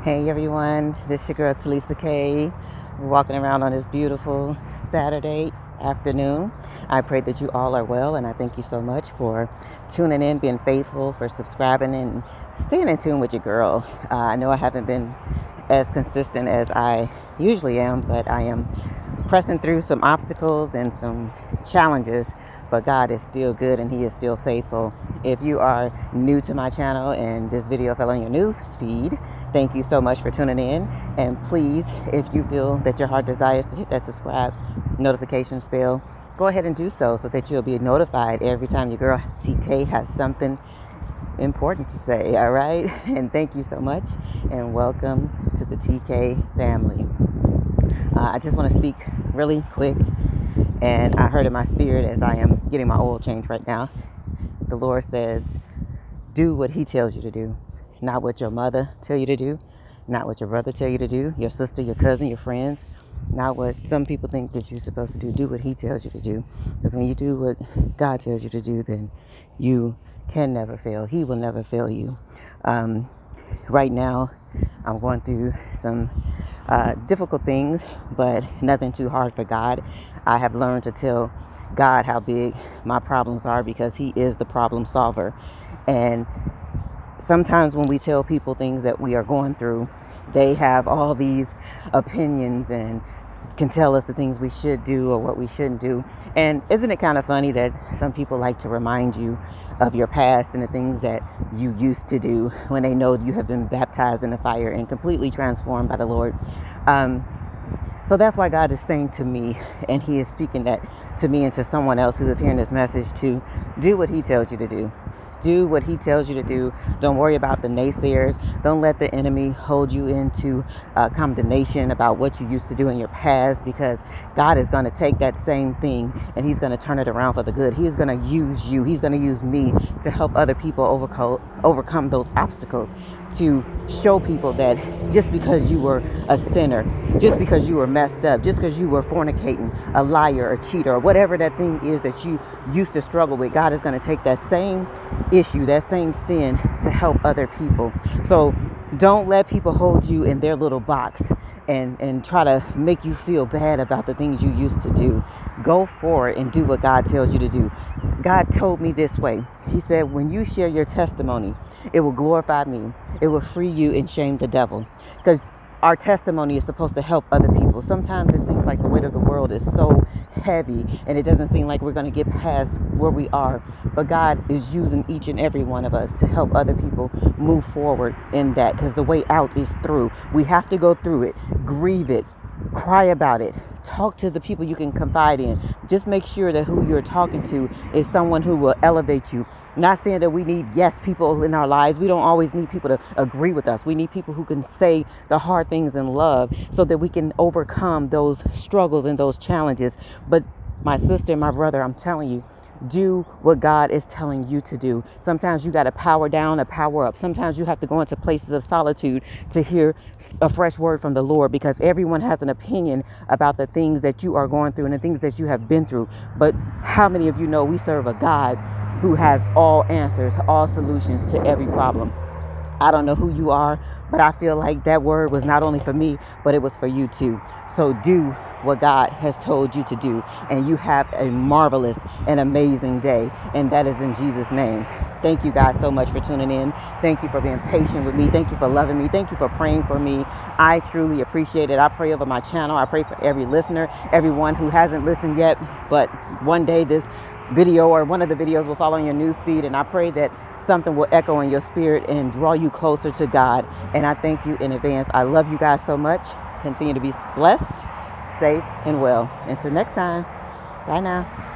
Hey everyone, this is your girl TilisaK. We're walking around on this beautiful Saturday afternoon. I pray that you all are well, and I thank you so much for tuning in, being faithful, for subscribing, and staying in tune with your girl. I know I haven't been as consistent as I usually am, but I am pressing through some obstacles and some challenges, but God is still good and He is still faithful. If you are new to my channel and this video fell on your news feed, thank you so much for tuning in. And please, if you feel that your heart desires to hit that subscribe notification bell, go ahead and do so that you'll be notified every time your girl TK has something important to say. All right, and thank you so much, and welcome to the TK family. I just want to speak really quick, and I heard in my spirit as I am getting my oil change right now, the Lord says, do what He tells you to do, not what your mother tell you to do, not what your brother tell you to do, your sister, your cousin, your friends, not what some people think that you're supposed to do. Do what He tells you to do, because when you do what God tells you to do, then you can never fail. He will never fail you. Right now, I'm going through some difficult things, but nothing too hard for God. I have learned to tell God how big my problems are, because He is the problem solver. And sometimes when we tell people things that we are going through, they have all these opinions and can tell us the things we should do or what we shouldn't do. And isn't it kind of funny that some people like to remind you of your past and the things that you used to do when they know you have been baptized in the fire and completely transformed by the Lord? So that's why God is saying to me, and He is speaking that to me and to someone else who is hearing this message, to do what He tells you to do. Do what He tells you to do. Don't worry about the naysayers. Don't let the enemy hold you into condemnation about what you used to do in your past, because God is going to take that same thing and He's going to turn it around for the good. He is going to use you. He's going to use me to help other people overcome those obstacles, to show people that just because you were a sinner, just because you were messed up, just because you were fornicating, a liar, a cheater, or whatever that thing is that you used to struggle with, God is going to take that same issue, that same sin, to help other people. So don't let people hold you in their little box and try to make you feel bad about the things you used to do. Go forward and do what God tells you to do. God told me this way. He said, when you share your testimony, it will glorify me. It will free you and shame the devil. Because our testimony is supposed to help other people. Sometimes it seems like the weight of the world is so heavy and it doesn't seem like we're going to get past where we are. But God is using each and every one of us to help other people move forward in that, because the way out is through. We have to go through it, grieve it, cry about it, talk to the people you can confide in. Just make sure that who you're talking to is someone who will elevate you. Not saying that we need yes people in our lives. We don't always need people to agree with us. We need people who can say the hard things in love so that we can overcome those struggles and those challenges. But my sister and my brother, I'm telling you, do what God is telling you to do. Sometimes you got to power down or power up. Sometimes you have to go into places of solitude to hear a fresh word from the Lord, because everyone has an opinion about the things that you are going through and the things that you have been through. But how many of you know we serve a God who has all answers, all solutions to every problem? I don't know who you are, but I feel like that word was not only for me, but it was for you too. So do what God has told you to do, and you have a marvelous and amazing day. And that is in Jesus' name. Thank you guys so much for tuning in. Thank you for being patient with me. Thank you for loving me. Thank you for praying for me. I truly appreciate it. I pray over my channel. I pray for every listener, everyone who hasn't listened yet, but one day this video or one of the videos will follow on your news feed, and I pray that something will echo in your spirit and draw you closer to God. And I thank you in advance. I love you guys so much. Continue to be blessed, safe, and well. Until next time, bye now.